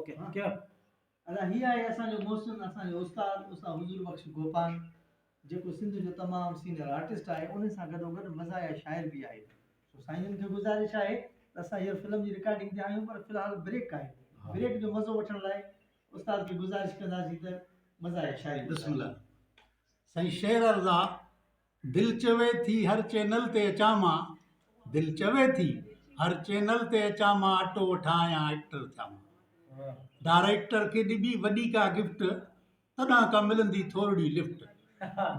Okay हाँ। क्या अदा ही आहे असांजो मोहसिन असांजो उस्ताद हुजूर बख्श गोपान जेको सिंध जो तमामु सीनियर आर्टिस्ट आहे उन सां गॾोगॾु मज़ाया शाइर बि आहे। सो साईंजन खे गुज़ारिश आहे त असां हीअ फिल्म जी रिकॉर्डिंग ते आहियूं पर फ़िलहाल ब्रेक आहे। ब्रेक जो मज़ो वठण लाइ उस्ताद खे गुज़ारिश कंदासीं त मज़ाया शाइरी बिस्मिल्लाह। साईं शेर अर्ज़ा दिल चवे थी हर चैनल ते अचां मां, दिल चवे थी हर चैनल ते अचां मां, अटो वठां या एक्टर थियां मां। डायरेक्टर खे ॾिबी वॾी का गिफ्ट तॾहिं का मिलंदी थोरी लिफ्ट।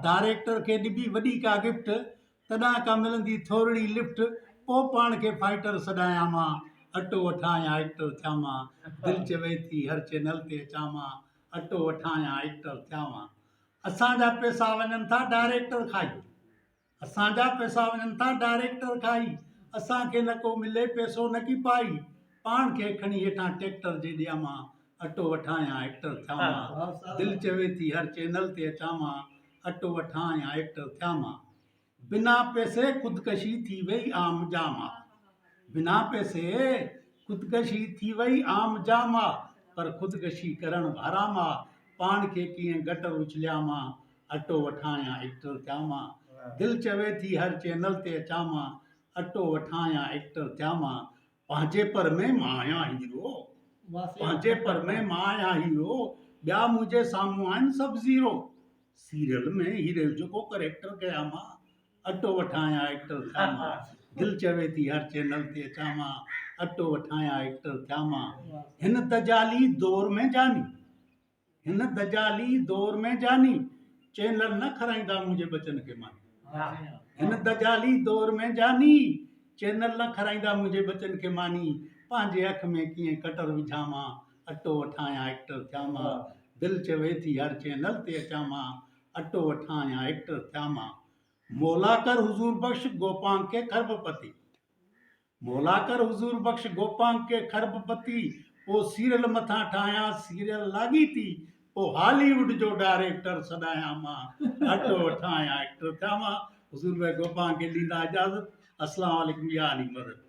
डायरेक्टर खे ॾिबी वॾी का गिफ्ट तॾहिं का मिलंदी थोरी लिफ्ट। पोइ पाण खे फाइटर सॾायां मां, अटो वठां या एक्टर थियां मां। दिल चवे थी हर चैनल ते अचां मां, अटो वठां या एक्टर थियां मां। असांजा पैसा वञनि था डायरेक्टर खाई, असांजा पैसा वञनि था डायरेक्टर खाई। असांखे न को मिले पैसो न की पाई, पाण खे खणी हेठां ट्रैक्टर जे ॾियां मां, अटो वठां या एक्टर थियां मां। दिल चवे थी हर चैनल ते अचां मां, अटो वठां या एक्टर थियां मां। बिना पैसे ख़ुदकशी थी वई आम जामा, बिना पैसे ख़ुदकशी थी वई आम जामा, पर ख़ुदकशी करण हराम आ। पाण खे कीअं गटर उछलिया मां, अटो वठां या एक्टर थियां मां। दिल चवे थी हर चैनल ते अचां मां, अटो वठां या एक्टर थियां मां। पंहिंजे पर में मां आहियां हीरो, पंहिंजे पर में मां आहियां हीरो, ॿिया मुंहिंजे साम्हूं आहिनि सभु ज़ीरो। सीरियल में हीरो जेको करेक्टर कया मां, अटो वठां या एक्टर थियां मां। दिल चवे थी हर चैनल ते अचां मां, अटो वठां या एक्टर थियां मां। हिन दजाली दौर में जानी, हिन दजाली दौर में जानी, चैनल न खाराईंदा मुंहिंजे बचन खे मानी। हिन दजाली दौर में जानी, चैनल न खाराईंदा मुंहिंजे बचन खे मानी। पंहिंजे अख में कीअं कटर विझां मां, अटो वठां या एक्टर थियां मां। दिल चवे थी हर चैनल ते अचां मां, अटो वठां या एक्टर थियां मां। मौला कर हुजूर बख्श गोपांग के खरबपति, मौला कर हुजूर बख्श गोपांग के खरबपति। पोइ सीरियल मथां ठाहियां सीरियल लाॻी थी, पोइ हॉलीवुड जो डायरेक्टर सॾायां मां, अटो वठां या एक्टर थियां मां। हुजूर भाई गोपांग खे ॾींदा इजाज़त। अस्सलाम वालेकुम या अली मदद।